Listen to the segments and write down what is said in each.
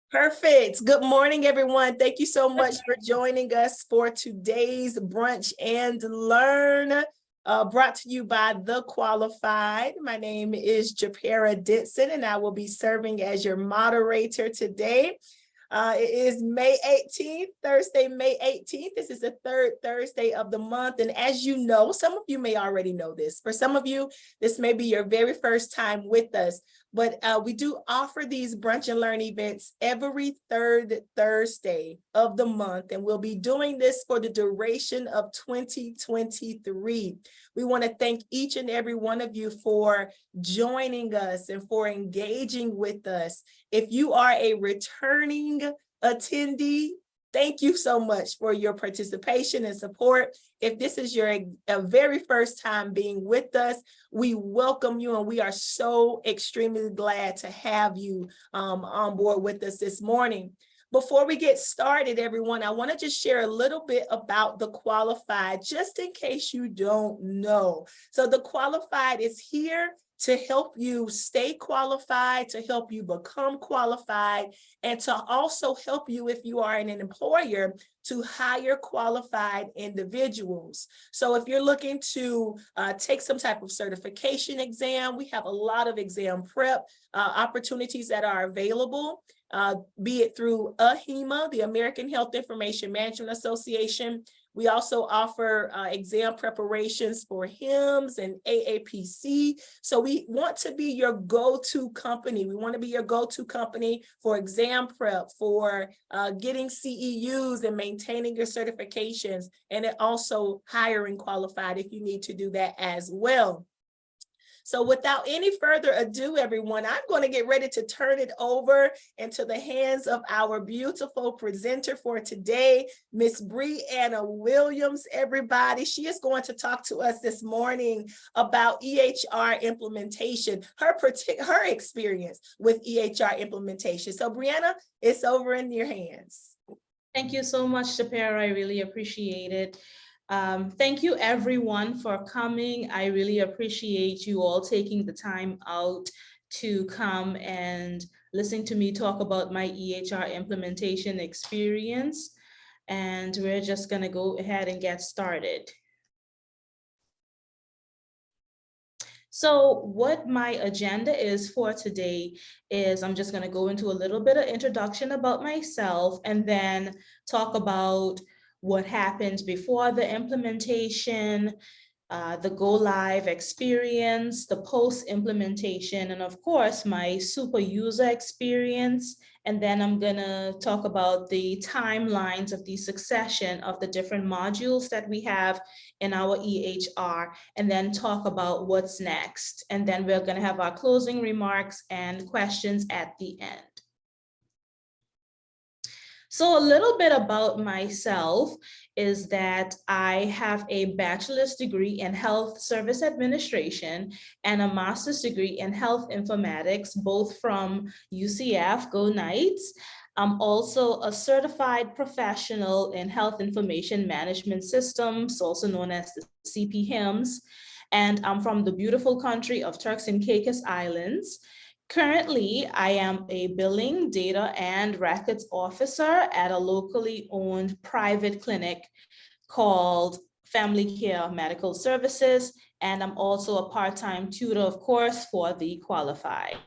Perfect. Good morning, everyone. Thank you so much for joining us for today's Brunch and Learn, brought to you by The Qualified. My name is Japera Denson, and I will be serving as your moderator today. It is May 18th, Thursday, May 18th. This is the third Thursday of the month. And as you know, some of you may already know this. For some of you, this may be your very first time with us. But we do offer these Brunch and Learn events every third Thursday of the month. And we'll be doing this for the duration of 2023. We want to thank each and every one of you for joining us and for engaging with us. If you are a returning attendee, thank you so much for your participation and support. If this is your very first time being with us, we welcome you, and we are so extremely glad to have you on board with us this morning. Before we get started, everyone, I want to just share a little bit about The Qualified, just in case you don't know. So The Qualified is here to help you stay qualified, to help you become qualified, and to also help you, if you are an employer, to hire qualified individuals. So if you're looking to take some type of certification exam, we have a lot of exam prep opportunities that are available, be it through AHIMA, the American Health Information Management Association. We also offer exam preparations for HIMS and AAPC. So we want to be your go-to company. We want to be your go-to company for exam prep, for getting CEUs and maintaining your certifications, and also hiring qualified if you need to do that as well. So without any further ado, everyone, I'm going to get ready to turn it over into the hands of our beautiful presenter for today, Miss Brianna Williams, everybody. She is going to talk to us this morning about EHR implementation, her experience with EHR implementation. So Brianna, it's over in your hands. Thank you so much, Japera. I really appreciate it. Thank you everyone for coming. I really appreciate you all taking the time out to come and listen to me talk about my EHR implementation experience. And we're just gonna go ahead and get started. So what my agenda is for today is I'm just gonna go into a little bit of introduction about myself and then talk about what happens before the implementation, the go live experience, the post implementation, and of course my super user experience. And then I'm gonna talk about the timelines of the succession of the different modules that we have in our EHR, and then talk about what's next. And then we're gonna have our closing remarks and questions at the end. So a little bit about myself is that I have a bachelor's degree in health service administration and a master's degree in health informatics, both from UCF, Go Knights. I'm also a certified professional in health information management systems, also known as the CPHIMS, and I'm from the beautiful country of Turks and Caicos Islands. Currently, I am a billing, data, and records officer at a locally owned private clinic called Family Care Medical Services, and I'm also a part-time tutor, of course, for the Qualified.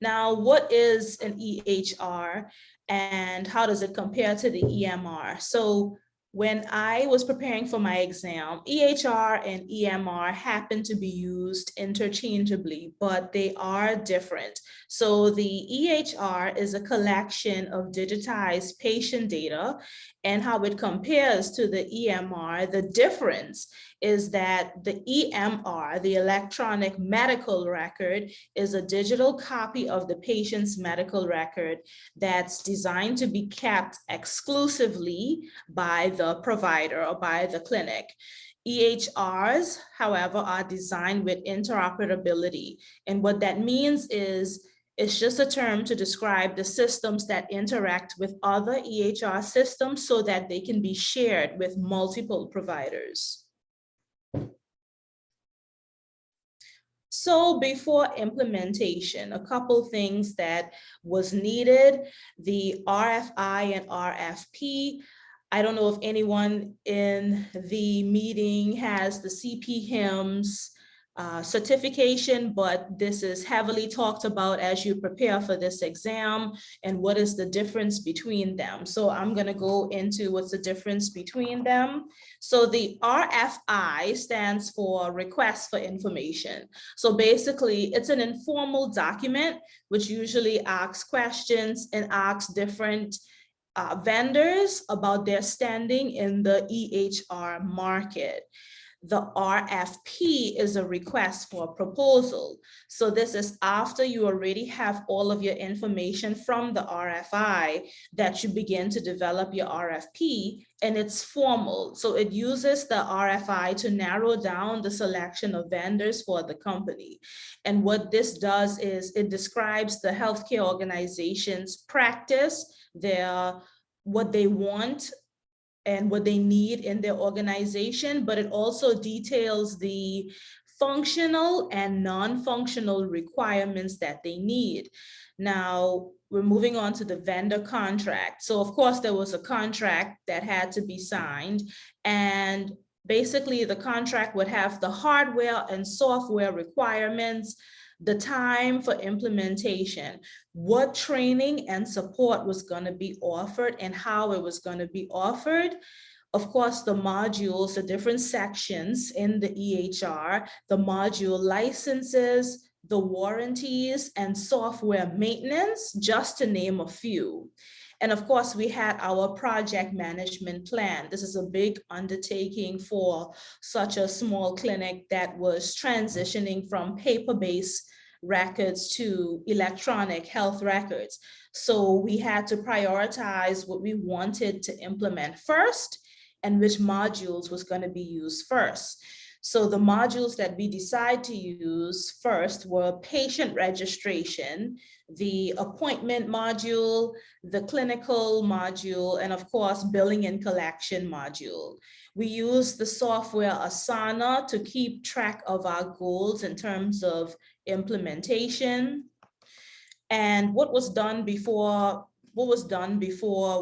Now, what is an EHR and how does it compare to the EMR? So when I was preparing for my exam, EHR and EMR happen to be used interchangeably, but they are different. So the EHR is a collection of digitized patient data, and how it compares to the EMR, the difference is that the EMR, the electronic medical record, is a digital copy of the patient's medical record that's designed to be kept exclusively by the provider or by the clinic. EHRs, however, are designed with interoperability. And what that means is it's just a term to describe the systems that interact with other EHR systems so that they can be shared with multiple providers. So before implementation, a couple things that was needed, the RFI and RFP. I don't know if anyone in the meeting has the CPHIMS certification, but this is heavily talked about as you prepare for this exam and what is the difference between them. So I'm going to go into what's the difference between them. So the RFI stands for Request for Information. So basically, it's an informal document which usually asks questions and asks different vendors about their standing in the EHR market. The RFP is a request for a proposal. So this is after you already have all of your information from the RFI that you begin to develop your RFP, and it's formal. So it uses the RFI to narrow down the selection of vendors for the company. And what this does is it describes the healthcare organization's practice, what they want and what they need in their organization, but it also details the functional and non-functional requirements that they need. Now, we're moving on to the vendor contract. So of course, there was a contract that had to be signed, and basically the contract would have the hardware and software requirements, the time for implementation, what training and support was going to be offered and how it was going to be offered. Of course, the modules, the different sections in the EHR, the module licenses, the warranties, and software maintenance, just to name a few. And of course, we had our project management plan. This is a big undertaking for such a small clinic that was transitioning from paper-based records to electronic health records. So we had to prioritize what we wanted to implement first and which modules was going to be used first. So the modules that we decided to use first were patient registration, the appointment module, the clinical module, and of course, billing and collection module. We use the software Asana to keep track of our goals in terms of implementation. And what was done before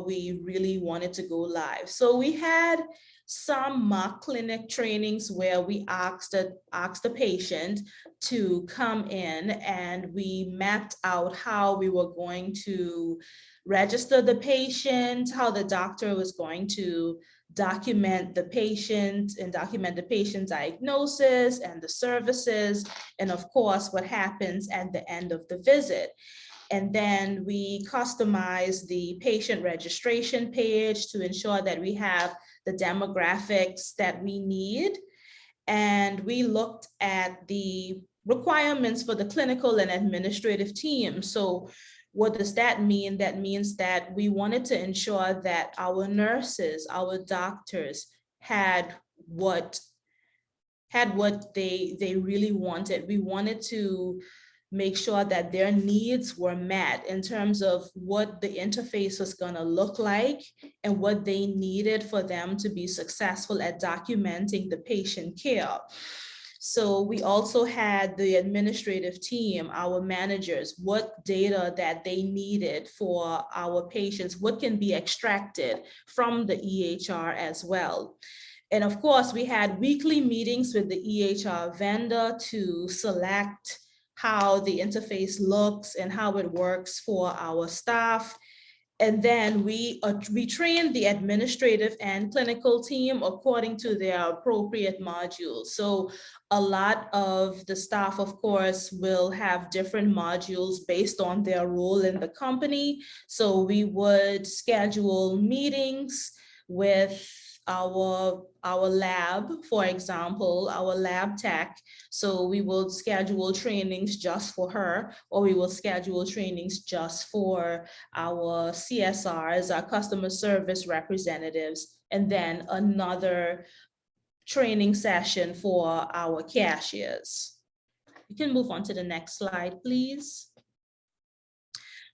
we really wanted to go live. So we had some mock clinic trainings where we asked the patient to come in, and we mapped out how we were going to register the patient, how the doctor was going to document the patient and document the patient diagnosis and the services, and of course, what happens at the end of the visit. And then we customize the patient registration page to ensure that we have the demographics that we need. And we looked at the requirements for the clinical and administrative team. So what does that mean? That means that we wanted to ensure that our nurses, our doctors had what they really wanted. We wanted to make sure that their needs were met in terms of what the interface was going to look like and what they needed for them to be successful at documenting the patient care. So we also had the administrative team, our managers, what data that they needed for our patients, what can be extracted from the EHR as well. And of course, we had weekly meetings with the EHR vendor to select how the interface looks and how it works for our staff. And then we trained the administrative and clinical team according to their appropriate modules. So a lot of the staff, of course, will have different modules based on their role in the company. So we would schedule meetings with our lab, for example, our lab tech. So we will schedule trainings just for her, or we will schedule trainings just for our CSRs, our customer service representatives, and then another training session for our cashiers. You can move on to the next slide, please.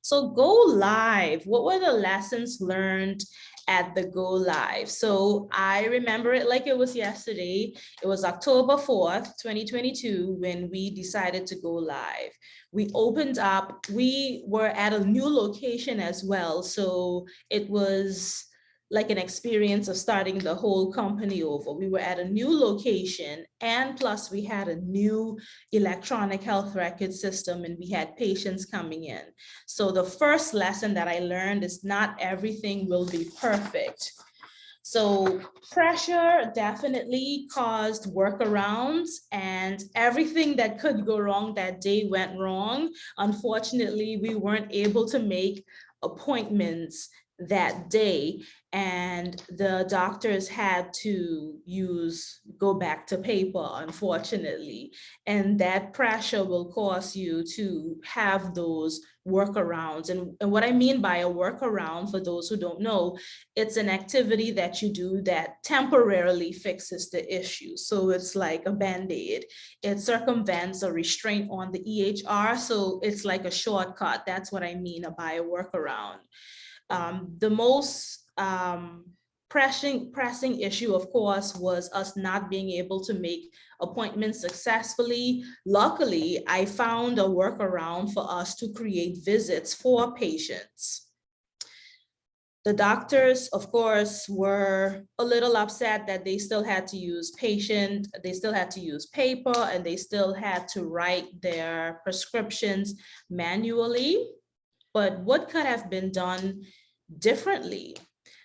So go live, what were the lessons learned at the go live? So I remember it like it was yesterday. It was October 4th, 2022, when we decided to go live. We opened up, we were at a new location as well. So it was like an experience of starting the whole company over. We were at a new location, and plus we had a new electronic health record system, and we had patients coming in. So the first lesson that I learned is not everything will be perfect. So pressure definitely caused workarounds, and everything that could go wrong that day went wrong. Unfortunately, we weren't able to make appointments that day, and the doctors had to go back to paper, unfortunately. And that pressure will cause you to have those workarounds. And what I mean by a workaround, for those who don't know, it's an activity that you do that temporarily fixes the issue. So it's like a Band-Aid. It circumvents a restraint on the EHR. So it's like a shortcut. That's what I mean by a workaround. The most pressing issue, of course, was us not being able to make appointments successfully. Luckily, I found a workaround for us to create visits for patients. The doctors, of course, were a little upset that they still had to use they still had to use paper, and they still had to write their prescriptions manually. But what could have been done differently?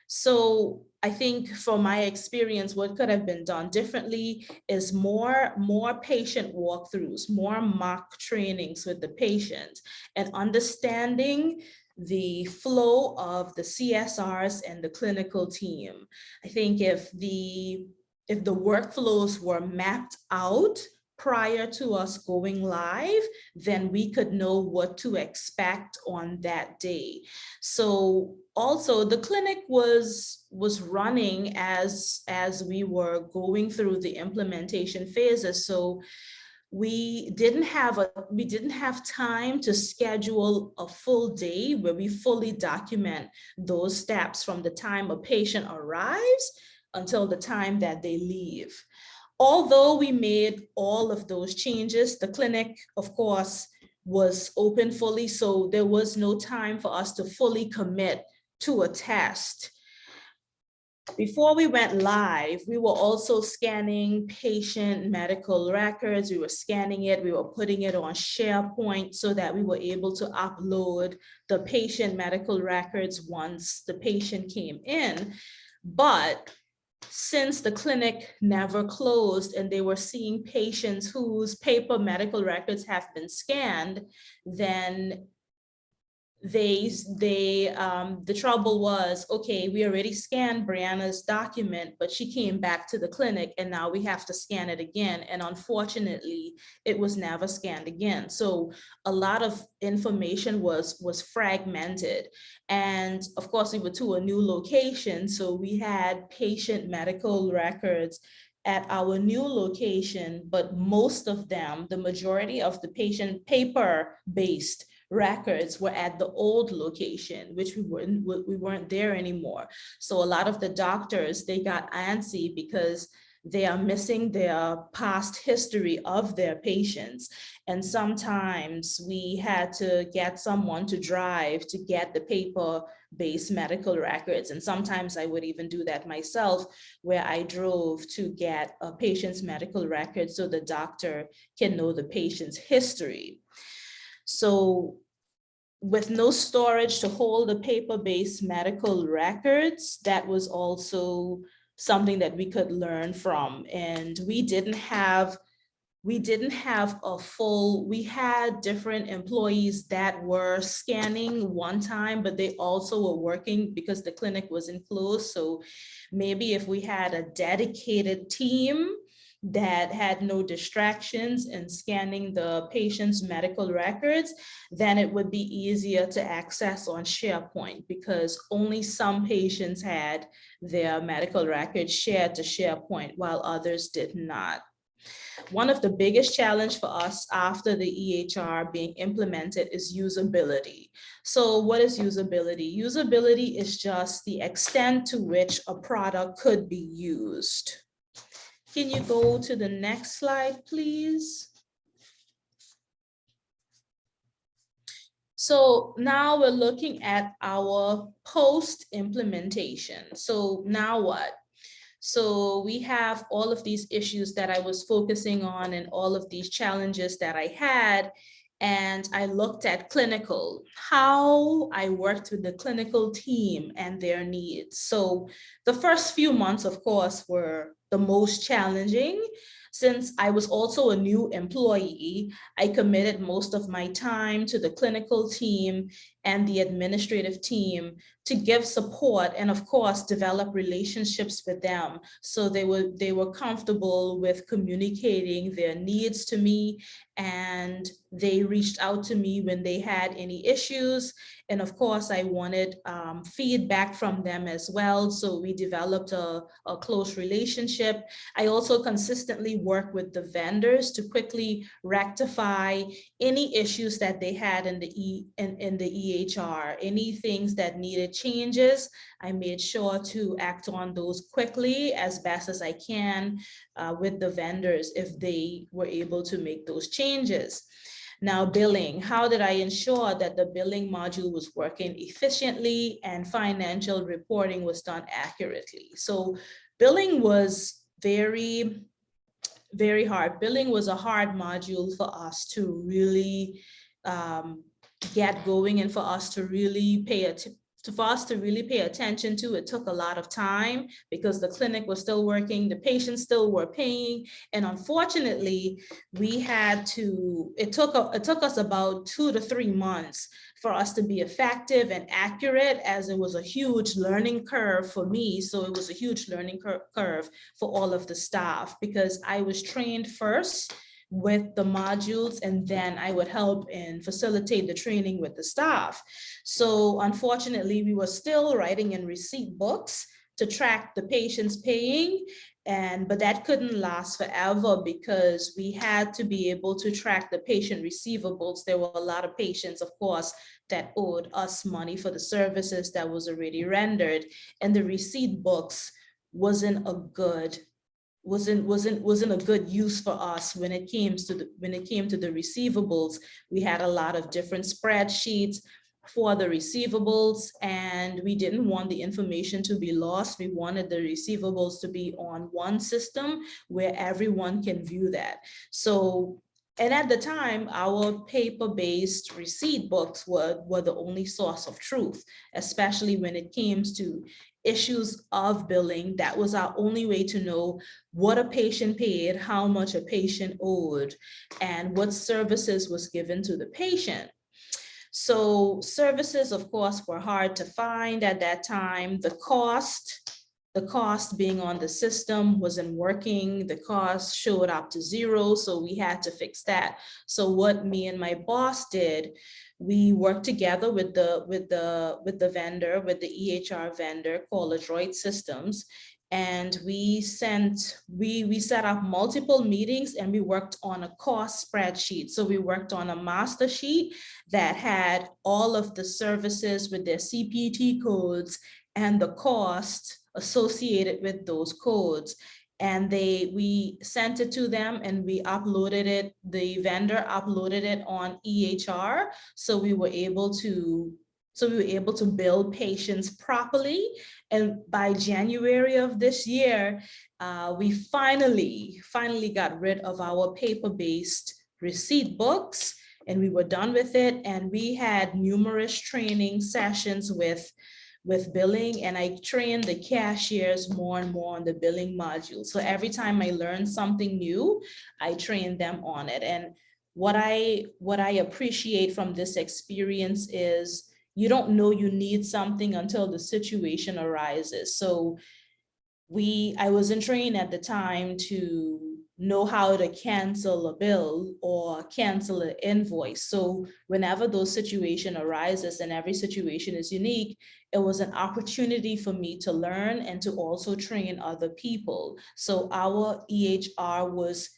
So I think from my experience, what could have been done differently is more patient walkthroughs, more mock trainings with the patient, and understanding the flow of the CSRs and the clinical team. I think if the workflows were mapped out prior to us going live, then we could know what to expect on that day. So also the clinic was running as we were going through the implementation phases. So we didn't have time to schedule a full day where we fully document those steps from the time a patient arrives until the time that they leave. Although we made all of those changes, the clinic, of course, was open fully, so there was no time for us to fully commit to a test. Before we went live, we were also scanning patient medical records. We were scanning it, we were putting it on SharePoint so that we were able to upload the patient medical records once the patient came in. But since the clinic never closed and they were seeing patients whose paper medical records have been scanned, then the trouble was, okay, we already scanned Brianna's document, but she came back to the clinic and now we have to scan it again. And unfortunately, it was never scanned again. So a lot of information was fragmented. And of course, we were to a new location. So we had patient medical records at our new location, but most of them, the majority of the patient paper-based records were at the old location, which we weren't there anymore. So a lot of the doctors, they got antsy because they are missing their past history of their patients. And sometimes we had to get someone to drive to get the paper-based medical records. And sometimes I would even do that myself, where I drove to get a patient's medical record so the doctor can know the patient's history. So with no storage to hold the paper-based medical records, that was also something that we could learn from. And we didn't have a full, we had different employees that were scanning one time, but they also were working because the clinic wasn't closed. So maybe if we had a dedicated team that had no distractions in scanning the patient's medical records, then it would be easier to access on SharePoint, because only some patients had their medical records shared to SharePoint while others did not. One of the biggest challenge for us after the EHR being implemented is usability. So what is usability? Usability is just the extent to which a product could be used. Can you go to the next slide, please? So now we're looking at our post-implementation. So now what? So we have all of these issues that I was focusing on and all of these challenges that I had. And I looked at clinical, how I worked with the clinical team and their needs. So the first few months, of course, were the most challenging. Since I was also a new employee, I committed most of my time to the clinical team and the administrative team to give support and, of course, develop relationships with them. So they were comfortable with communicating their needs to me, and they reached out to me when they had any issues. And of course, I wanted feedback from them as well. So we developed a close relationship. I also consistently work with the vendors to quickly rectify any issues that they had in the EHR, any things that needed changes. I made sure to act on those quickly as best as I can with the vendors if they were able to make those changes. Now, billing, how did I ensure that the billing module was working efficiently and financial reporting was done accurately? So billing was very hard. Billing was a hard module for us to really get going and for us to really pay attention to. It took a lot of time because the clinic was still working, the patients still were paying, and unfortunately, it took us about 2 to 3 months for us to be effective and accurate, as it was a huge learning curve for me. So it was a huge learning curve for all of the staff, because I was trained first with the modules, and then I would help and facilitate the training with the staff. So unfortunately, we were still writing in receipt books to track the patients paying, but that couldn't last forever because we had to be able to track the patient receivables. There were a lot of patients, of course, that owed us money for the services that was already rendered, and the receipt books wasn't a good use for us when it came to the receivables. We had a lot of different spreadsheets for the receivables, and we didn't want the information to be lost. We wanted the receivables to be on one system where everyone can view that. So, and at the time, our paper-based receipt books were the only source of truth, especially when it came to issues of billing. That was our only way to know what a patient paid, how much a patient owed, and what services was given to the patient. So services, of course, were hard to find at that time. The cost being on the system wasn't working. The cost showed up to 0, so we had to fix that. So what me and my boss did, we worked together with the vendor, with the EHR vendor called Adroit Systems, and we set up multiple meetings, and we worked on a cost spreadsheet. So we worked on a master sheet that had all of the services with their CPT codes and the cost associated with those codes. And we sent it to them, and we uploaded it, the vendor uploaded it on EHR. So we were able to bill patients properly. And by January of this year, we finally got rid of our paper-based receipt books, and we were done with it. And we had numerous training sessions with billing, and I trained the cashiers more and more on the billing module. So every time I learned something new, I trained them on it. And what I appreciate from this experience is you don't know you need something until the situation arises. So I wasn't trained at the time to know how to cancel a bill or cancel an invoice. So whenever those situation arises, and every situation is unique, it was an opportunity for me to learn and to also train other people. So our EHR was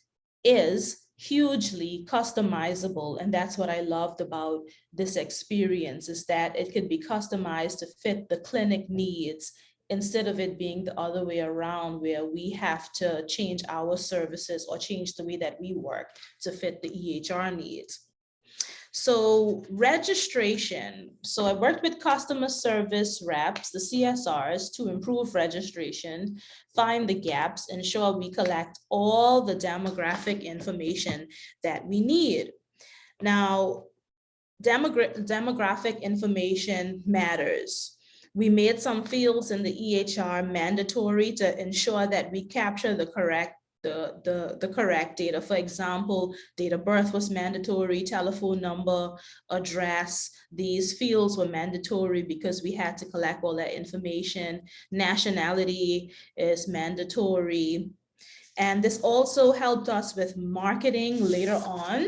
is hugely customizable. And that's what I loved about this experience, is that it can be customized to fit the clinic needs instead of it being the other way around, where we have to change our services or change the way that we work to fit the EHR needs. So registration. So I worked with customer service reps, the CSRs, to improve registration, find the gaps, ensure we collect all the demographic information that we need. Now, demographic information matters. We made some fields in the EHR mandatory to ensure that we capture the correct data. For example, date of birth was mandatory, telephone number, address. These fields were mandatory because we had to collect all that information. Nationality is mandatory. And this also helped us with marketing later on,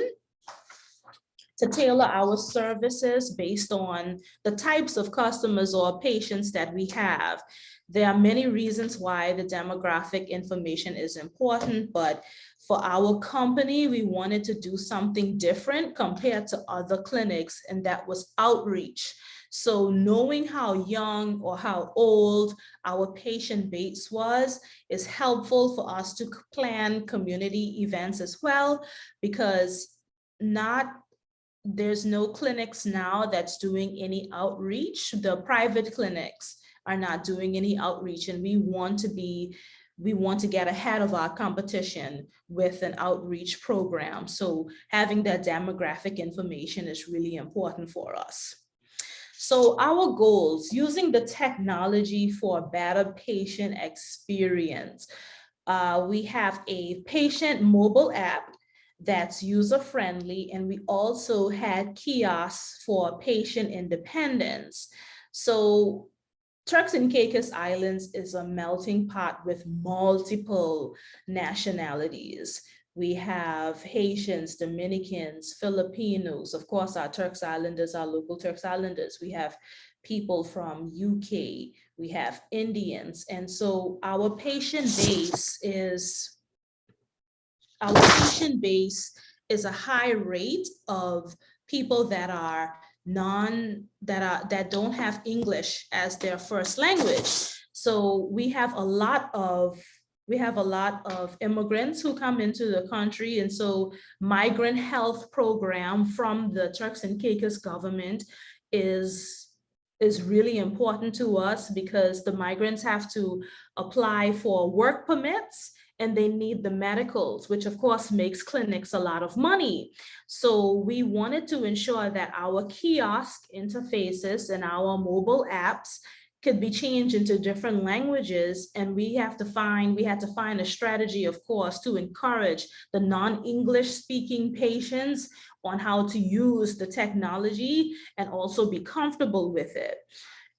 to tailor our services based on the types of customers or patients that we have. There are many reasons why the demographic information is important, but for our company, we wanted to do something different compared to other clinics, and that was outreach. So knowing how young or how old our patient base was is helpful for us to plan community events as well, because there's no clinics now that's doing any outreach. The private clinics are not doing any outreach, and we want to get ahead of our competition with an outreach program. So having that demographic information is really important for us. So our goals: using the technology for a better patient experience. We have a patient mobile app that's user-friendly, and we also had kiosks for patient independence. So Turks and Caicos Islands is a melting pot with multiple nationalities. We have Haitians, Dominicans, Filipinos, of course, our Turks Islanders, our local Turks Islanders. We have people from UK, we have Indians. And so our patient base is a high rate of people that are that don't have English as their first language. So we have a lot of immigrants who come into the country, and so migrant health program from the Turks and Caicos government is really important to us, because the migrants have to apply for work permits and they need the medicals, which of course makes clinics a lot of money. So we wanted to ensure that our kiosk interfaces and our mobile apps could be changed into different languages, and we had to find a strategy, of course, to encourage the non-English speaking patients on how to use the technology and also be comfortable with it.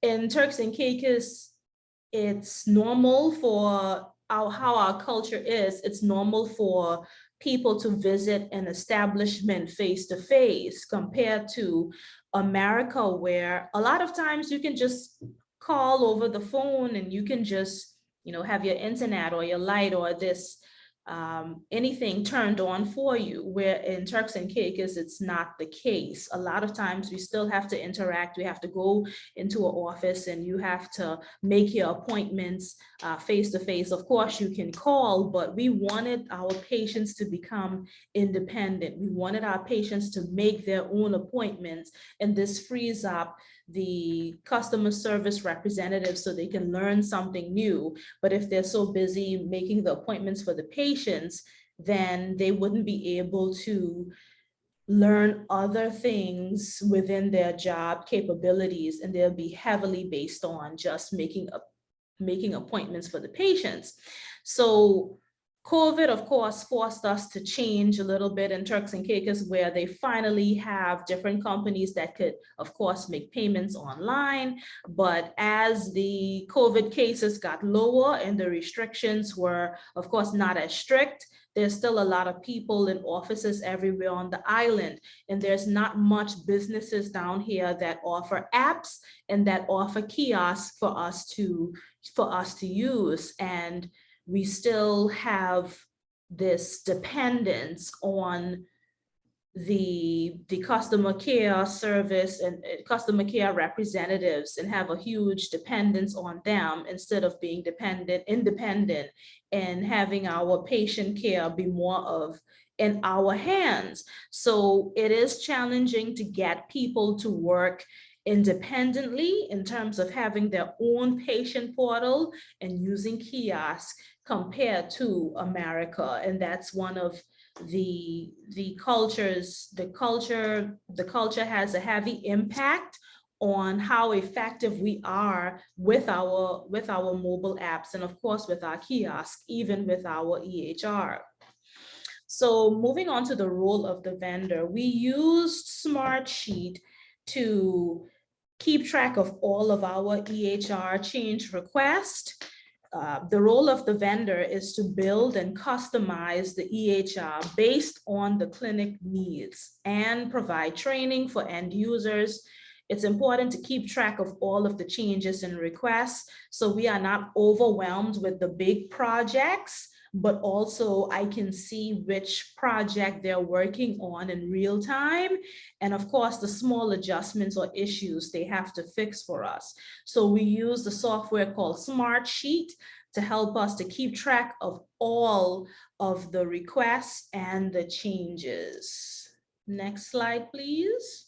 In Turks and Caicos, it's normal for how our culture is. It's normal for people to visit an establishment face-to-face, compared to America, where a lot of times you can just call over the phone and you can just, have your internet or your light or this anything turned on for you, where in Turks and Caicos, it's not the case. A lot of times we still have to interact. We have to go into an office and you have to make your appointments face-to-face. Of course, you can call, but we wanted our patients to become independent. We wanted our patients to make their own appointments, and this frees up the customer service representatives so they can learn something new. But if they're so busy making the appointments for the patients, then they wouldn't be able to learn other things within their job capabilities, and they'll be heavily based on just making appointments for the patients. So COVID, of course, forced us to change a little bit in Turks and Caicos, where they finally have different companies that could, of course, make payments online. But as the COVID cases got lower and the restrictions were, of course, not as strict, there's still a lot of people in offices everywhere on the island, and there's not much businesses down here that offer apps and that offer kiosks for us to use. And we still have this dependence on the customer care service and customer care representatives, and have a huge dependence on them instead of being independent, and having our patient care be more of in our hands. So it is challenging to get people to work independently in terms of having their own patient portal and using kiosks compared to America. And that's one of the culture has a heavy impact on how effective we are with our mobile apps, and of course with our kiosk, even with our EHR. So moving on to the role of the vendor, we used Smartsheet to keep track of all of our EHR change requests. The role of the vendor is to build and customize the EHR based on the clinic needs and provide training for end users. It's important to keep track of all of the changes and requests so we are not overwhelmed with the big projects, but also I can see which project they're working on in real time. And of course, the small adjustments or issues they have to fix for us. So we use the software called Smartsheet to help us to keep track of all of the requests and the changes. Next slide, please.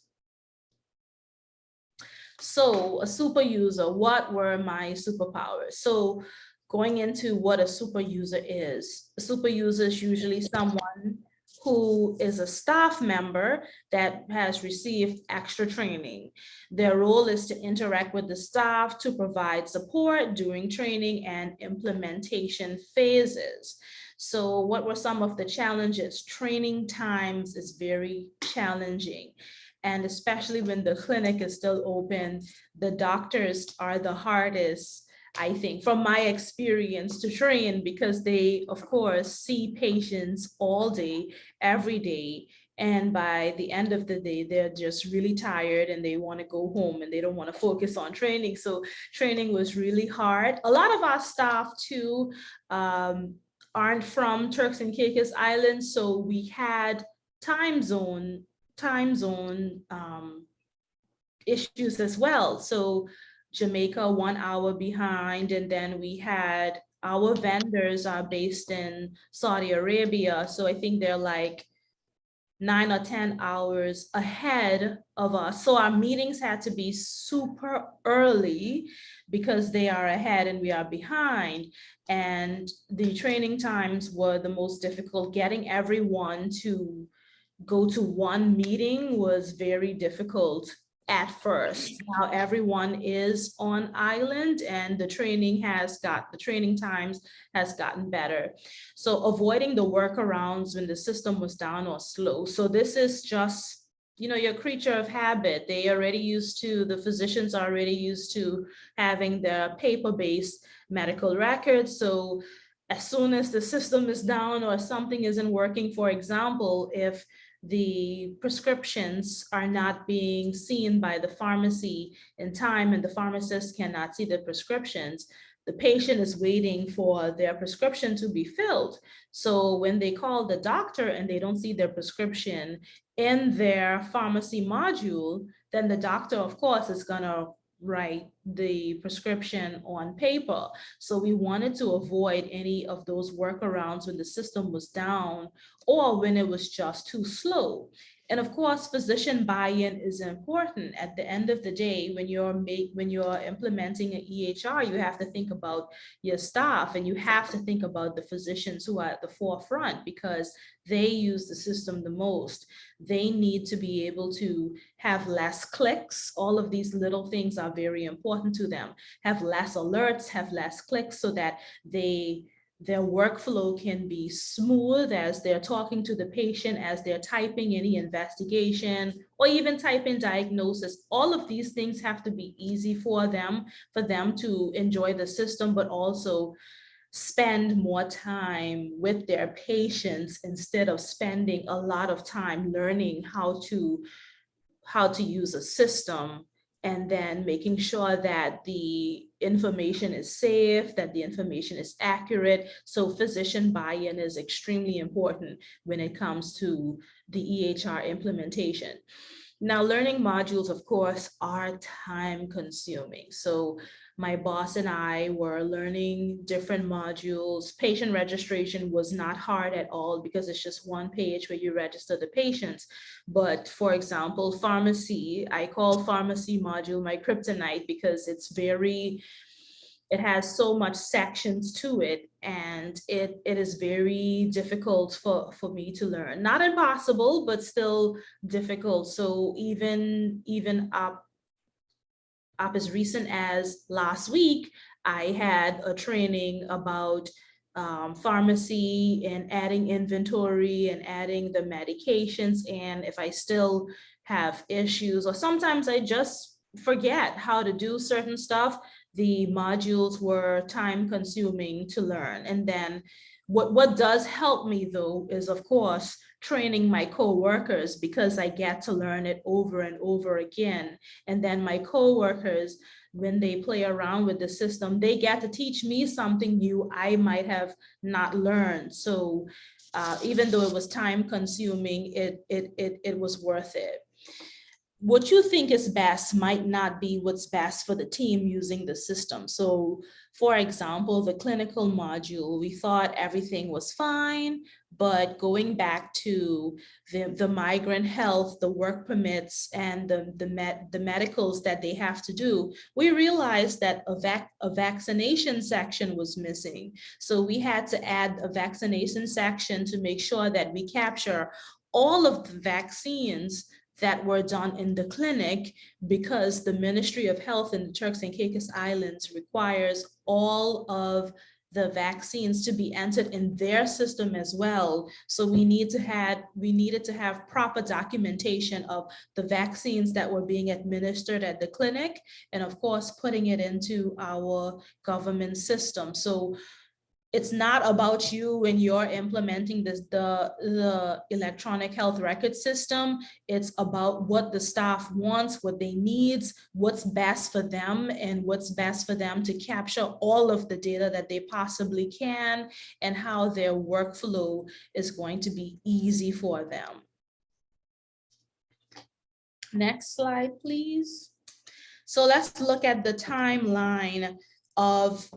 So a super user, what were my superpowers? So going into what a super user is, a super user is usually someone who is a staff member that has received extra training. Their role is to interact with the staff to provide support during training and implementation phases. So what were some of the challenges? Training times is very challenging. And especially when the clinic is still open, the doctors are the hardest, I think, from my experience, to train, because they, of course, see patients all day, every day. And by the end of the day, they're just really tired and they want to go home and they don't want to focus on training. So training was really hard. A lot of our staff too aren't from Turks and Caicos Islands. So we had time zone issues as well. So Jamaica 1 hour behind, and then we had our vendors are based in Saudi Arabia. So I think they're like 9 or 10 hours ahead of us. So our meetings had to be super early because they are ahead and we are behind. And the training times were the most difficult. Getting everyone to go to one meeting was very difficult at first. Now everyone is on island and the training times has gotten better. So avoiding the workarounds when the system was down or slow. So this is just, your creature of habit. The physicians are already used to having the paper-based medical records. So as soon as the system is down or something isn't working, for example, if the prescriptions are not being seen by the pharmacy in time and the pharmacist cannot see the prescriptions, the patient is waiting for their prescription to be filled. So when they call the doctor and they don't see their prescription in their pharmacy module, then the doctor, of course, is going to write the prescription on paper. So we wanted to avoid any of those workarounds when the system was down or when it was just too slow. And of course, physician buy-in is important. At the end of the day, when you're implementing an EHR, you have to think about your staff and you have to think about the physicians who are at the forefront because they use the system the most. They need to be able to have less clicks. All of these little things are very important to them. Have less alerts, have less clicks so that their workflow can be smooth as they're talking to the patient, as they're typing any investigation or even typing diagnosis. All of these things have to be easy for them to enjoy the system, but also spend more time with their patients instead of spending a lot of time learning how to use a system and then making sure that the information is safe, that the information is accurate. So physician buy-in is extremely important when it comes to the EHR implementation. Now, learning modules, of course, are time consuming. So my boss and I were learning different modules. Patient registration was not hard at all because it's just one page where you register the patients. But for example, pharmacy, I call pharmacy module my kryptonite because it has so much sections to it, and it is very difficult for me to learn. Not impossible, but still difficult. So even up as recent as last week, I had a training about pharmacy and adding inventory and adding the medications. And if I still have issues, or sometimes I just forget how to do certain stuff, the modules were time consuming to learn. And then what does help me though is, of course, training my co-workers, because I get to learn it over and over again. And then my co-workers, when they play around with the system, they get to teach me something new I might have not learned. So even though it was time consuming, it was worth it. What you think is best might not be what's best for the team using the system. So for example, the clinical module, we thought everything was fine, but going back to the migrant health, the work permits, and the medicals that they have to do, we realized that a vaccination section was missing. So we had to add a vaccination section to make sure that we capture all of the vaccines that were done in the clinic, because the Ministry of Health in the Turks and Caicos Islands requires all of the vaccines to be entered in their system as well. So we needed to have proper documentation of the vaccines that were being administered at the clinic, and of course, putting it into our government system. So it's not about you when you're implementing the electronic health record system. It's about what the staff wants, what they need, what's best for them, and what's best for them to capture all of the data that they possibly can, and how their workflow is going to be easy for them. Next slide, please. So let's look at the timeline of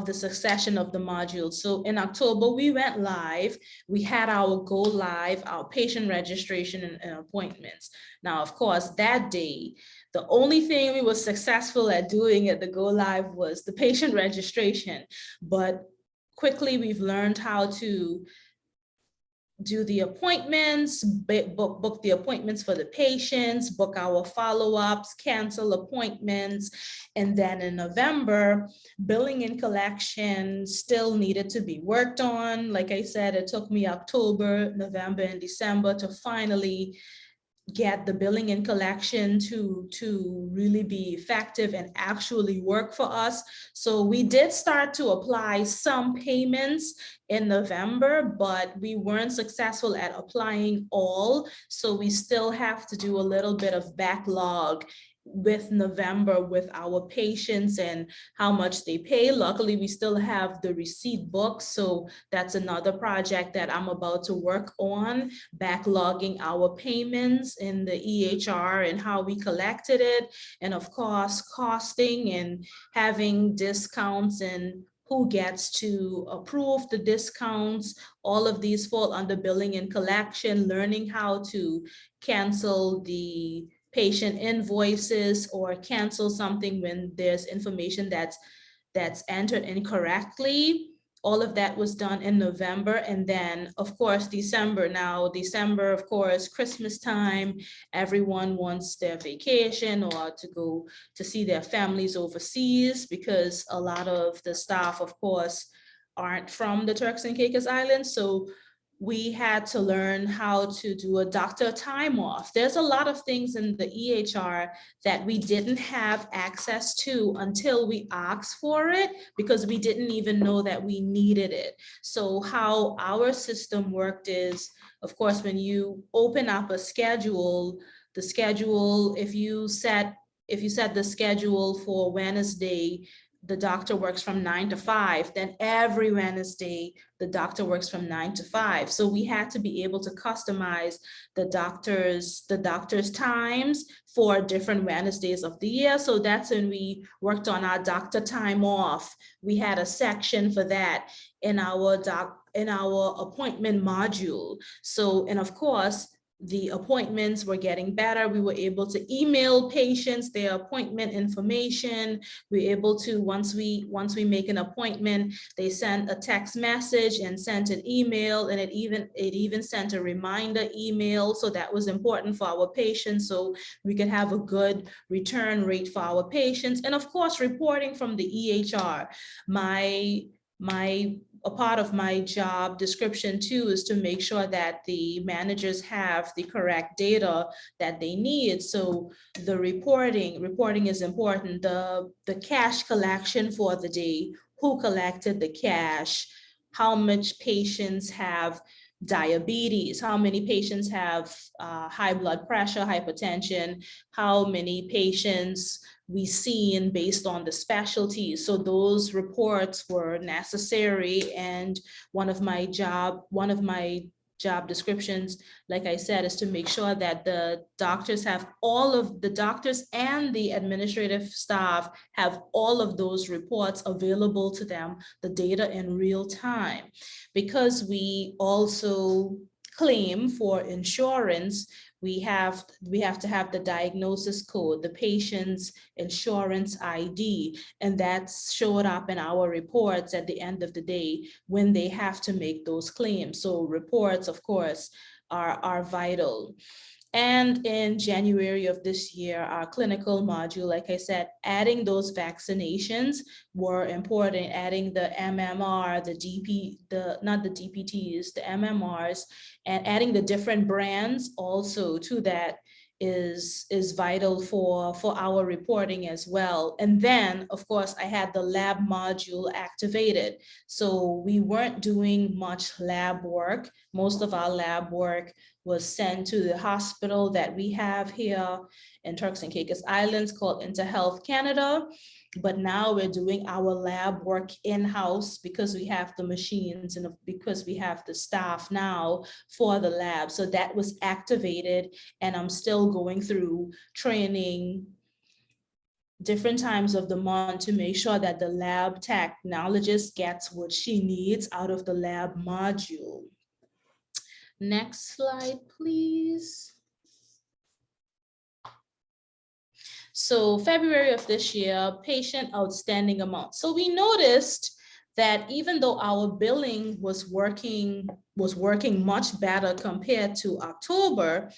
the succession of the modules. So in October, we went live. We had our go live, our patient registration and appointments. Now, of course, that day, the only thing we were successful at doing at the go live was the patient registration. But quickly, we've learned how to do the appointments, book the appointments for the patients, book our follow-ups, cancel appointments. And then in November, billing and collection still needed to be worked on. Like I said, it took me October, November, and December to finally get the billing and collection to really be effective and actually work for us. So we did start to apply some payments in November, but we weren't successful at applying all. So we still have to do a little bit of backlog with November with our patients and how much they pay. Luckily, we still have the receipt book. So that's another project that I'm about to work on, backlogging our payments in the EHR and how we collected it. And of course, costing and having discounts and who gets to approve the discounts. All of these fall under billing and collection, learning how to cancel the patient invoices or cancel something when there's information that's entered incorrectly. All of that was done in November. And then of course, December. Now, December, of course, Christmas time, everyone wants their vacation or to go to see their families overseas, because a lot of the staff, of course, aren't from the Turks and Caicos Islands. So we had to learn how to do a doctor time off. There's a lot of things in the EHR that we didn't have access to until we asked for it, because we didn't even know that we needed it. So how our system worked is, of course, when you open up a schedule, the schedule, if you set if you set the schedule for Wednesday, the doctor works from 9 to 5, then every Wednesday, the doctor works from 9 to 5. So we had to be able to customize the doctor's times for different Wednesdays of the year. So that's when we worked on our doctor time off. We had a section for that in our appointment module. So, and of course, the appointments were getting better. We were able to email patients their appointment information. We were able to, once we make an appointment, they sent a text message and sent an email, and it even sent a reminder email. So that was important for our patients, so we could have a good return rate for our patients. And of course, reporting from the EHR. A part of my job description too is to make sure that the managers have the correct data that they need. So the reporting is important. The cash collection for the day, who collected the cash, how much patients have diabetes, how many patients have high blood pressure, hypertension, how many patients we seen based on the specialties. So those reports were necessary. And one of my job descriptions, like I said, is to make sure that the doctors and the administrative staff have all of those reports available to them, the data in real time. Because we also claim for insurance, we have to have the diagnosis code, the patient's insurance ID, and that's showed up in our reports at the end of the day when they have to make those claims. So reports, of course, are vital. And in January of this year, our clinical module, like I said, adding those vaccinations were important, adding the MMR, not the DPTs, the MMRs, and adding the different brands also to that is vital for our reporting as well. And then, of course, I had the lab module activated. So we weren't doing much lab work. Most of our lab work was sent to the hospital that we have here in Turks and Caicos Islands called InterHealth Canada. But now we're doing our lab work in-house because we have the machines and because we have the staff now for the lab. So that was activated, and I'm still going through training different times of the month to make sure that the lab technologist gets what she needs out of the lab module. Next slide, please. So February of this year, patient outstanding amount. So we noticed that even though our billing was working much better compared to October,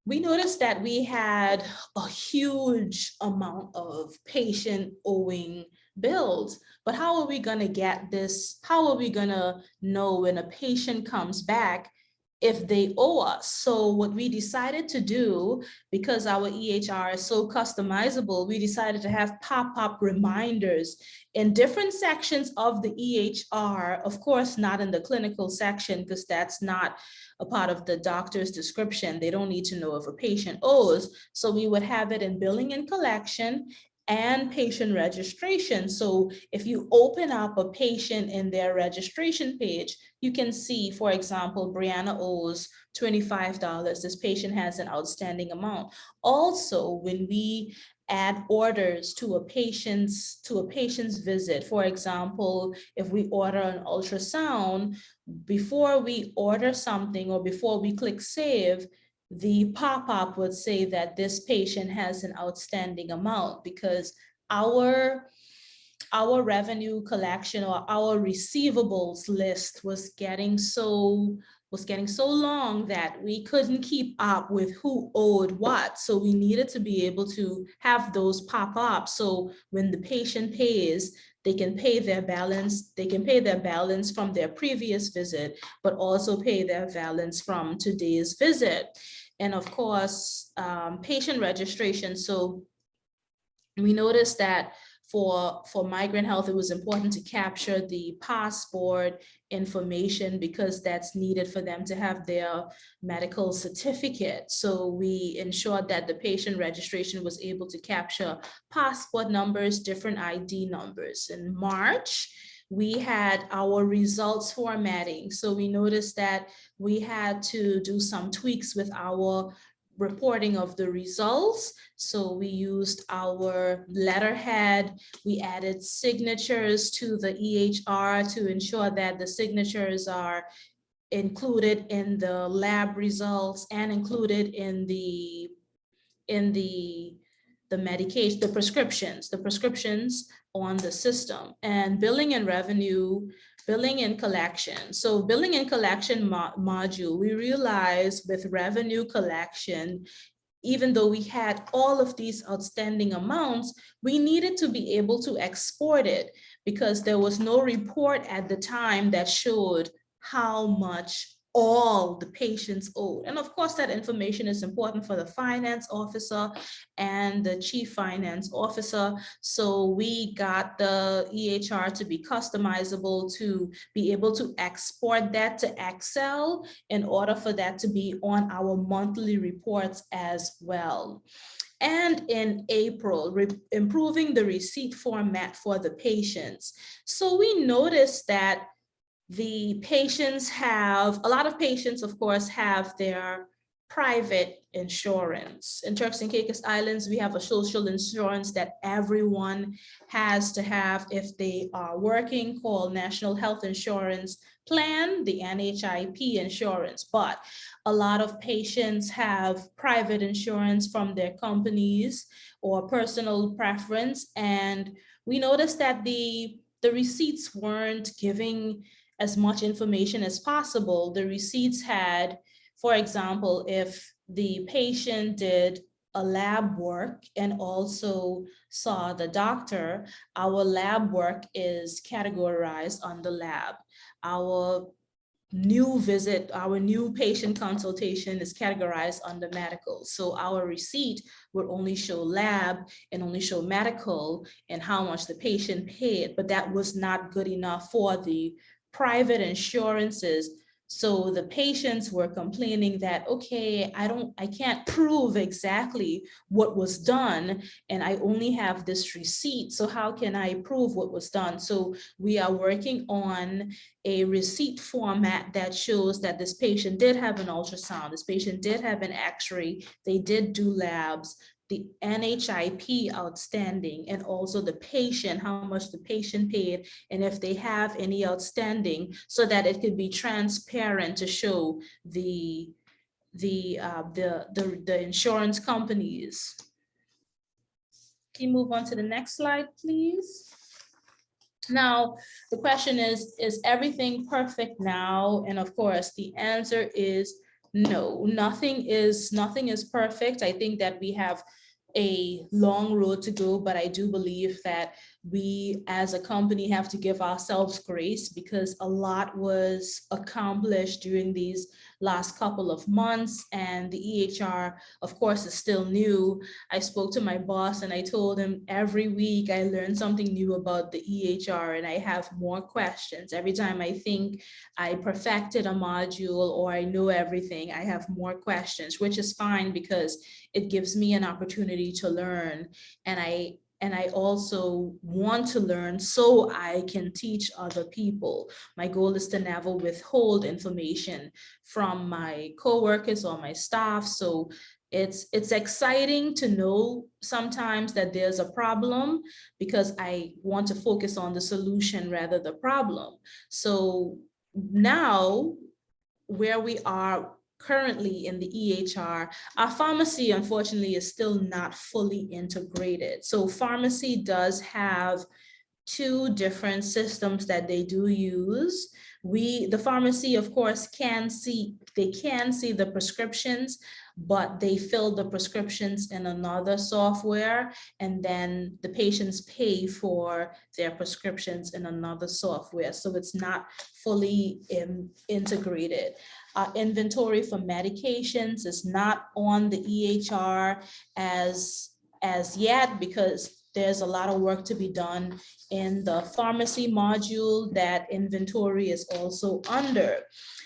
we noticed that we had a huge amount of patient owing bills. But how are we going to get this? How are we going to know when a patient comes back if they owe us? So what we decided to do, because our EHR is so customizable, we decided to have pop-up reminders in different sections of the EHR, of course, not in the clinical section, because that's not a part of the doctor's description. They don't need to know if a patient owes. So we would have it in billing and collection and patient registration. So if you open up a patient in their registration page, you can see, for example, Brianna owes $25. This patient has an outstanding amount. Also, when we add orders to a patient's visit, for example, if we order an ultrasound, before we order something or before we click save, the pop-up would say that this patient has an outstanding amount, because our revenue collection or our receivables list was getting so long that we couldn't keep up with who owed what. So we needed to be able to have those pop up. So when the patient pays, they can pay their balance. They can pay their balance from their previous visit, but also pay their balance from today's visit. And of course, patient registration. So we noticed that for migrant health, it was important to capture the passport information because that's needed for them to have their medical certificate. So we ensured that the patient registration was able to capture passport numbers, different ID numbers. In March, we had our results formatting. So we noticed that we had to do some tweaks with our reporting of the results. So we used our letterhead, we added signatures to the EHR to ensure that the signatures are included in the lab results and included in the medication, the prescriptions on the system. And billing and revenue, billing and collection. So billing and collection module, we realized with revenue collection, even though we had all of these outstanding amounts, we needed to be able to export it because there was no report at the time that showed how much all the patients owed. And of course, that information is important for the finance officer and the chief finance officer. So we got the EHR to be customizable to be able to export that to Excel in order for that to be on our monthly reports as well. And in April, improving the receipt format for the patients. So we noticed that the patients have, a lot of patients, of course, have their private insurance. In Turks and Caicos Islands, we have a social insurance that everyone has to have if they are working, called National Health Insurance Plan, the NHIP insurance. But a lot of patients have private insurance from their companies or personal preference. And we noticed that the receipts weren't giving as much information as possible. The receipts had, for example, if the patient did a lab work and also saw the doctor, our lab work is categorized on the lab. Our new visit, our new patient consultation is categorized under medical. So our receipt would only show lab and only show medical and how much the patient paid, but that was not good enough for the private insurances. So the patients were complaining that, okay, I can't prove exactly what was done and I only have this receipt. So how can I prove what was done? So we are working on a receipt format that shows that this patient did have an ultrasound, this patient did have an X-ray, they did do labs, the NHIP outstanding, and also the patient, how much the patient paid, and if they have any outstanding, so that it could be transparent to show the insurance companies. Can you move on to the next slide, please? Now, the question is everything perfect now? And of course, the answer is no, nothing is perfect. I think that we have a long road to go, but I do believe that we as a company have to give ourselves grace because a lot was accomplished during these last couple of months, and the EHR, of course, is still new. I spoke to my boss and I told him every week I learn something new about the EHR and I have more questions. Every time I think I perfected a module or I know everything, I have more questions, which is fine because it gives me an opportunity to learn. And I also want to learn so I can teach other people. My goal is to never withhold information from my coworkers or my staff. So it's exciting to know sometimes that there's a problem because I want to focus on the solution rather than the problem. So now where we are currently in the EHR, our pharmacy, unfortunately, is still not fully integrated. So pharmacy does have two different systems that they do use. The pharmacy, of course, can see the prescriptions, but they fill the prescriptions in another software, and then the patients pay for their prescriptions in another software. So it's not fully integrated. Inventory for medications is not on the EHR as yet because there's a lot of work to be done in the pharmacy module that inventory is also under.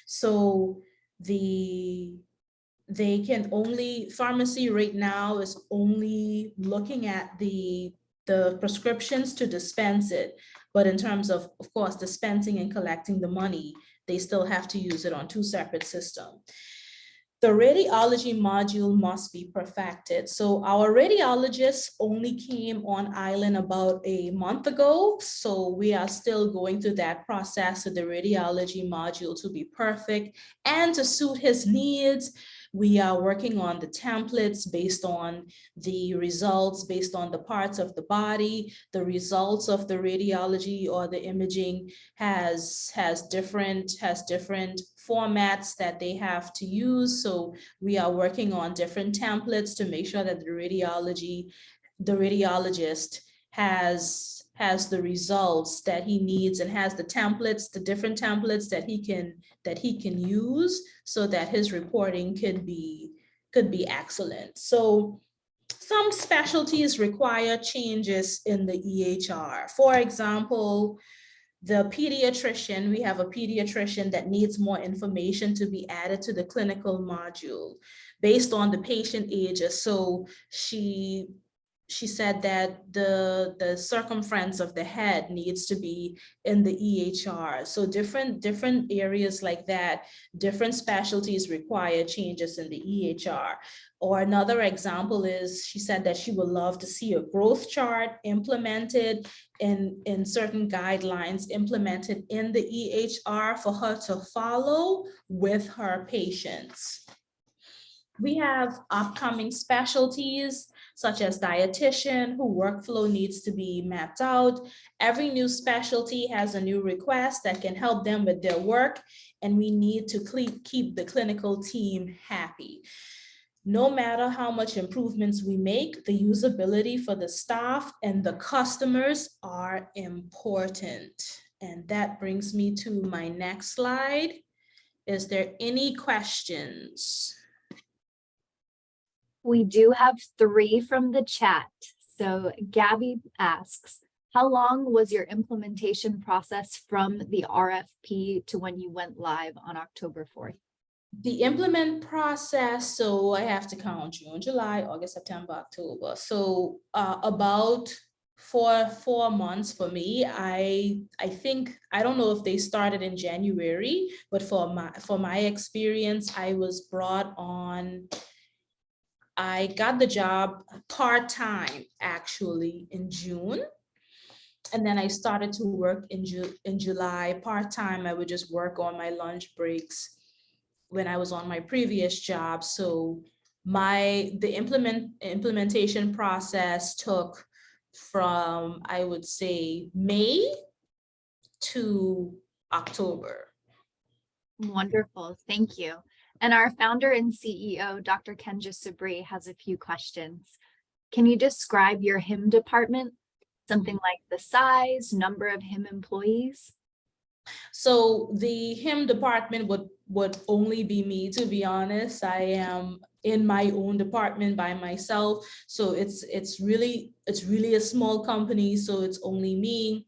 So pharmacy right now is only looking at the prescriptions to dispense it. But in terms of course, dispensing and collecting the money, they still have to use it on two separate systems. The radiology module must be perfected. So our radiologists only came on island about a month ago. So we are still going through that process of the radiology module to be perfect and to suit his needs. We are working on the templates based on the results, based on the parts of the body. The results of the radiology or the imaging has different formats that they have to use. So we are working on different templates to make sure that the radiologist has the results that he needs and has the templates, the different templates that he can use so that his reporting could be excellent. So some specialties require changes in the EHR. For example, the pediatrician, we have a pediatrician that needs more information to be added to the clinical module based on the patient ages. So she said that the circumference of the head needs to be in the EHR. So different areas like that, different specialties require changes in the EHR. Or another example is she said that she would love to see a growth chart implemented in certain guidelines implemented in the EHR for her to follow with her patients. We have upcoming specialties such as dietitian, whose workflow needs to be mapped out. Every new specialty has a new request that can help them with their work, and we need to keep the clinical team happy. No matter how much improvements we make, the usability for the staff and the customers are important. And that brings me to my next slide. Is there any questions? We do have 3 from the chat. So Gabby asks, how long was your implementation process from the RFP to when you went live on October 4th? The implement process, so I have to count June, July, August, September, October. So about 4 months for me. I think, I don't know if they started in January, but for my experience, I was brought on, I got the job part-time actually in June. And then I started to work in July part-time. I would just work on my lunch breaks when I was on my previous job. So the implementation process took from, I would say, May to October. Wonderful, thank you. And our founder and CEO, Dr. Kenja Sabri, has a few questions. Can you describe your HIM department? Something like the size, number of HIM employees? So the HIM department would only be me, to be honest. I am in my own department by myself. So it's really a small company. So it's only me.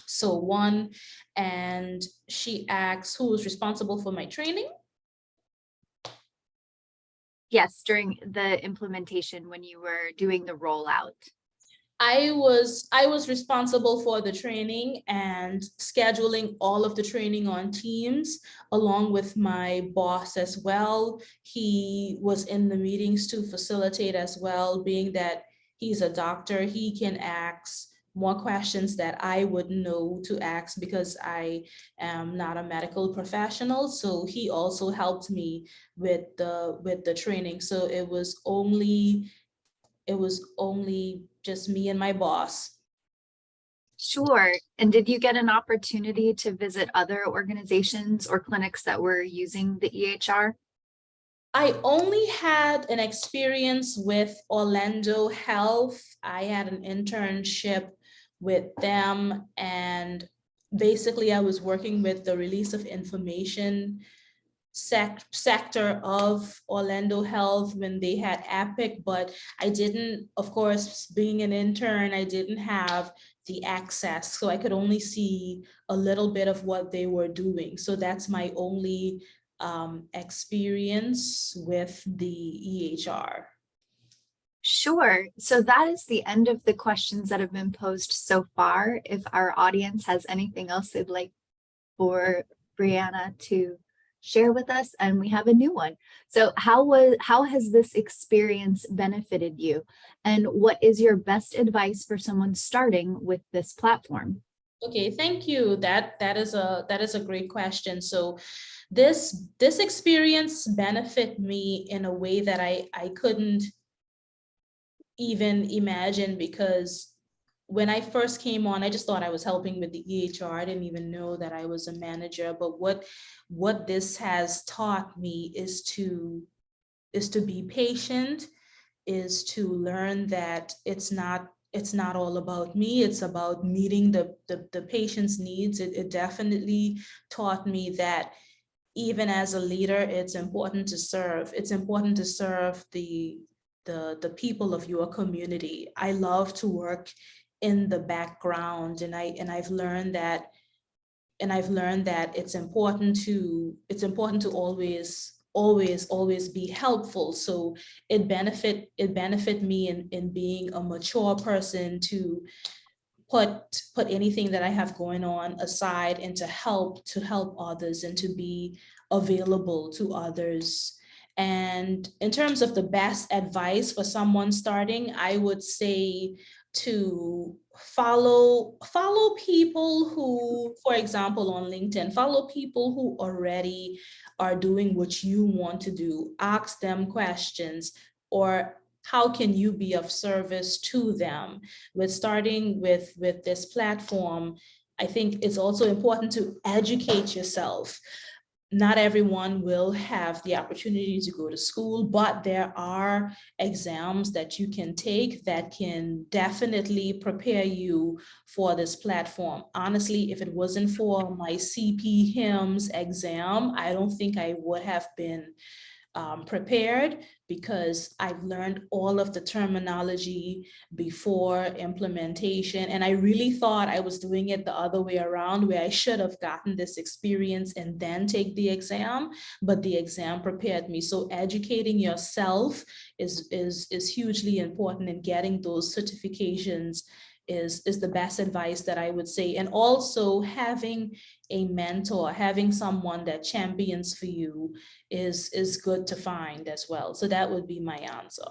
So one, and she asks who is responsible for my training. Yes, during the implementation when you were doing the rollout. I was responsible for the training and scheduling all of the training on Teams, along with my boss as well. He was in the meetings to facilitate as well, being that he's a doctor, he can ask more questions that I wouldn't know to ask because I am not a medical professional. So he also helped me with the training. So it was only just me and my boss. Sure. And did you get an opportunity to visit other organizations or clinics that were using the EHR? I only had an experience with Orlando Health. I had an internship with them, and basically I was working with the release of information sector of Orlando Health when they had Epic, but I didn't, of course, being an intern, I didn't have the access. So I could only see a little bit of what they were doing. So that's my only experience with the EHR. Sure. So that is the end of the questions that have been posed so far. If our audience has anything else they'd like for Brianna to share with us, and we have a new one. So how has this experience benefited you? And what is your best advice for someone starting with this platform? Okay, thank you. That is a great question. So this experience benefit me in a way that I couldn't even imagine, because when I first came on, I just thought I was helping with the EHR. I didn't even know that I was a manager. But what this has taught me is to be patient, is to learn that it's not all about me. It's about meeting the patient's needs. It definitely taught me that even as a leader, it's important to serve. It's important to serve the people of your community. I love to work in the background, and I've learned that it's important to always be helpful. So it benefit me in being a mature person to put anything that I have going on aside and to help others and to be available to others. And in terms of the best advice for someone starting, I would say to follow people who, for example, on LinkedIn, follow people who already are doing what you want to do. Ask them questions, or how can you be of service to them? With starting with this platform, I think it's also important to educate yourself. Not everyone will have the opportunity to go to school, but there are exams that you can take that can definitely prepare you for this platform. Honestly, if it wasn't for my CPHIMS exam, I don't think I would have been prepared, because I've learned all of the terminology before implementation. And I really thought I was doing it the other way around, where I should have gotten this experience and then take the exam, but the exam prepared me. So educating yourself is hugely important, and getting those certifications is the best advice that I would say. And also having a mentor, having someone that champions for you is good to find as well. So that would be my answer.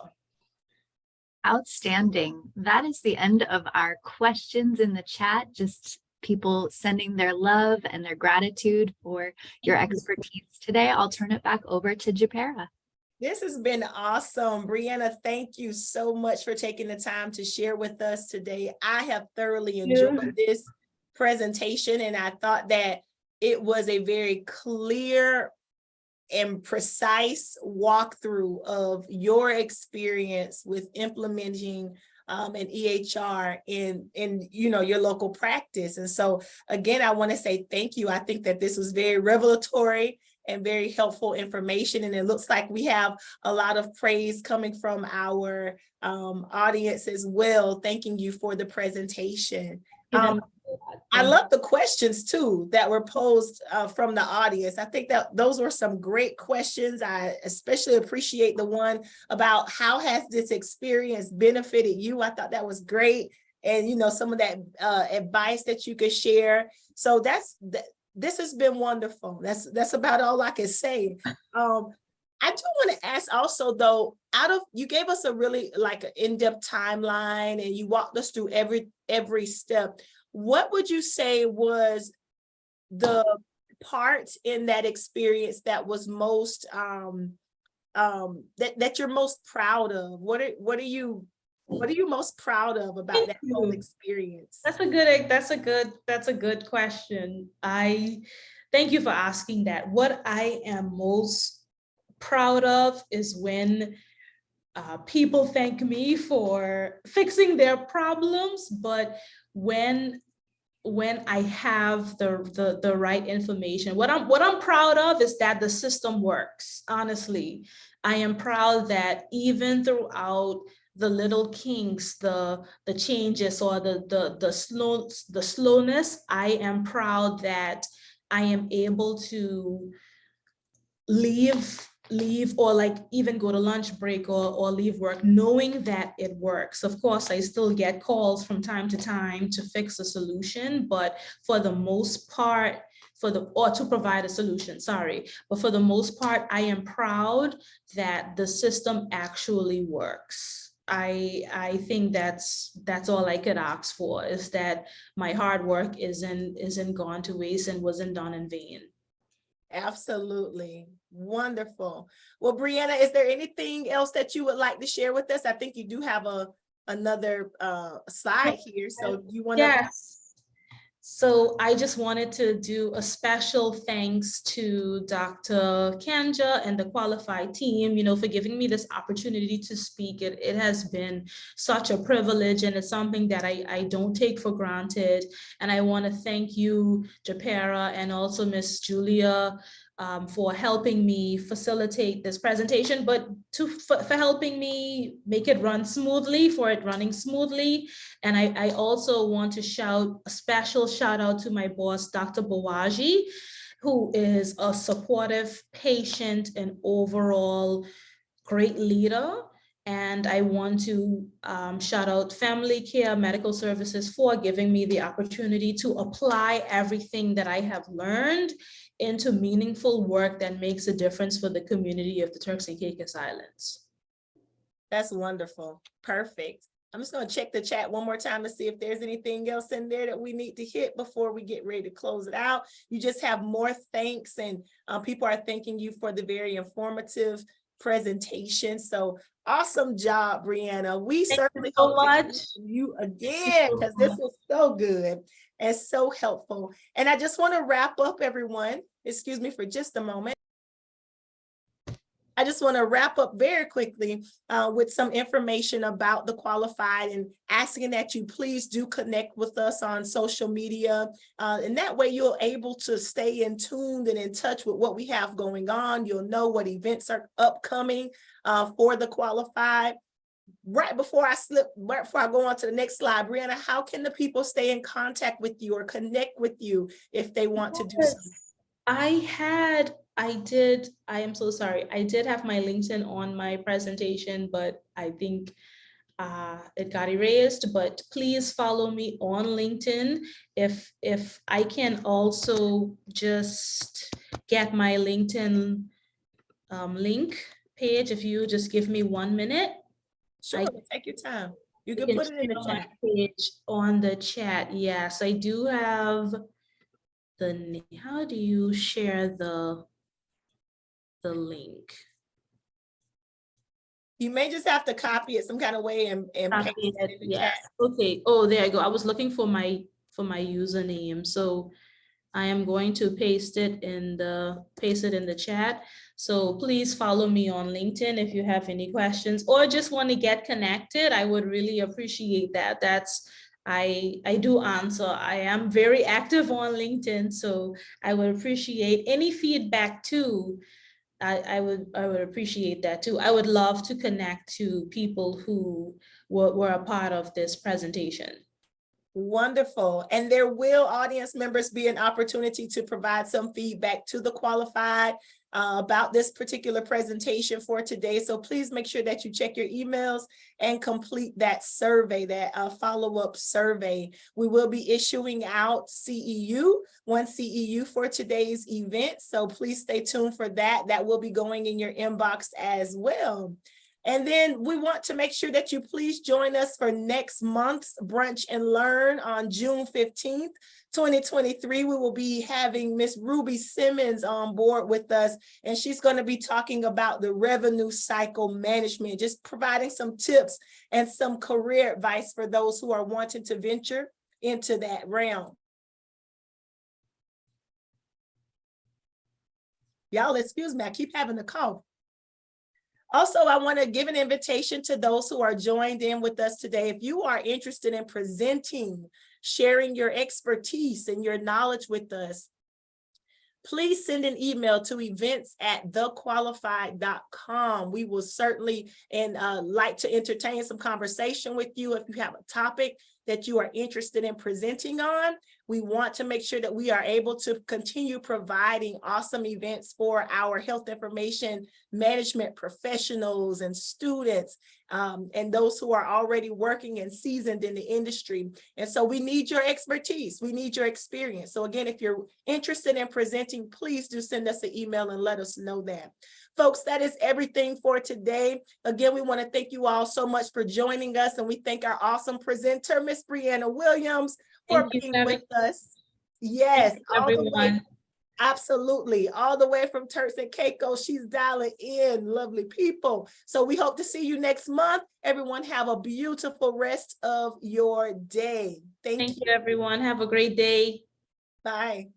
Outstanding. That is the end of our questions in the chat. Just people sending their love and their gratitude for your expertise today. I'll turn it back over to Japera. This has been awesome. Brianna, thank you so much for taking the time to share with us today. I have thoroughly enjoyed this presentation, and I thought that it was a very clear and precise walkthrough of your experience with implementing an EHR in your local practice. And so again, I want to say thank you. I think that this was very revelatory and very helpful information. And it looks like we have a lot of praise coming from our audience as well. Thanking you for the presentation. I love the questions too that were posed from the audience. I think that those were some great questions. I especially appreciate the one about how has this experience benefited you. I thought that was great. And, some of that advice that you could share. So this has been wonderful. That's about all I can say. I do want to ask also though, you gave us a really like an in-depth timeline, and you walked us through every step. What would you say was the part in that experience that was most that you're most proud of? What are you most proud of about that whole experience? That's a good question. I thank you for asking that. What I am most proud of is when people thank me for fixing their problems, but when when I have the right information. What I'm proud of is that the system works. Honestly, I am proud that even throughout the little kinks, the changes, or the slowness, I am proud that I am able to leave or like even go to lunch break or leave work knowing that it works. Of course, I still get calls from time to time to fix a solution, but for the most part, or to provide a solution, sorry. But for the most part, I am proud that the system actually works. I think that's all I could ask for, is that my hard work isn't gone to waste and wasn't done in vain. Absolutely. Wonderful. Well, Brianna, is there anything else that you would like to share with us? I think you do have another slide here. So you want to? Yes. So I just wanted to do a special thanks to Dr. Kanja and the qualified team, for giving me this opportunity to speak. It has been such a privilege, and it's something that I don't take for granted. And I want to thank you, Japera, and also Miss Julia, for helping me facilitate this presentation, but for helping me make it running smoothly. And I also want to shout a special shout out to my boss, Dr. Bawaji, who is a supportive, patient, and overall great leader. And I want to shout out Family Care Medical Services for giving me the opportunity to apply everything that I have learned into meaningful work that makes a difference for the community of the Turks and Caicos Islands. That's wonderful. Perfect. I'm just going to check the chat one more time to see if there's anything else in there that we need to hit before we get ready to close it out. You just have more thanks, and people are thanking you for the very informative presentation. So awesome job, Brianna. We certainly hope to hear from you again, because this was so good and so helpful. And I just want to wrap up, everyone. Excuse me for just a moment. I just want to wrap up very quickly with some information about the qualified, and asking that you please do connect with us on social media. And that way you're able to stay in tune and in touch with what we have going on. You'll know what events are upcoming for the qualified. Right before I go on to the next slide, Brianna, how can the people stay in contact with you or connect with you if they want to do so? I am so sorry. I did have my LinkedIn on my presentation, but I think it got erased. But please follow me on LinkedIn. If I can also just get my LinkedIn link page, if you just give me 1 minute. Sure, take your time. You can put it in the chat. Page on the chat. Yes, I do have how do you share the link? You may just have to copy it some kind of way and paste it in the chat. Okay. Oh, there I go. I was looking for my username. So I am going to paste it in the chat. So please follow me on LinkedIn if you have any questions or just want to get connected. I would really appreciate that. I do answer. I am very active on LinkedIn, so I would appreciate any feedback too. I would appreciate that too. I would love to connect to people who were a part of this presentation. Wonderful. And there will, audience members, be an opportunity to provide some feedback to the qualified about this particular presentation for today. So please make sure that you check your emails and complete that survey, that follow-up survey. We will be issuing out one CEU for today's event. So please stay tuned for that. That will be going in your inbox as well. And then we want to make sure that you please join us for next month's Brunch and Learn on June 15th, 2023. We will be having Miss Ruby Simmons on board with us, and she's going to be talking about the revenue cycle management, just providing some tips and some career advice for those who are wanting to venture into that realm. Y'all, excuse me, I keep having a cough. Also, I want to give an invitation to those who are joined in with us today. If you are interested in presenting, sharing your expertise and your knowledge with us, please send an email to events@thequalified.com. We will certainly like to entertain some conversation with you. If you have a topic that you are interested in presenting on, we want to make sure that we are able to continue providing awesome events for our health information management professionals and students, and those who are already working and seasoned in the industry. And so we need your expertise. We need your experience. So again, if you're interested in presenting, please do send us an email and let us know that. Folks, that is everything for today. Again, we want to thank you all so much for joining us, and we thank our awesome presenter, Miss Brianna Williams, for being with us. Yes, all the way. Absolutely. All the way from Turks and Caicos, she's dialing in. Lovely people. So we hope to see you next month. Everyone have a beautiful rest of your day. Thank you, everyone. Have a great day. Bye.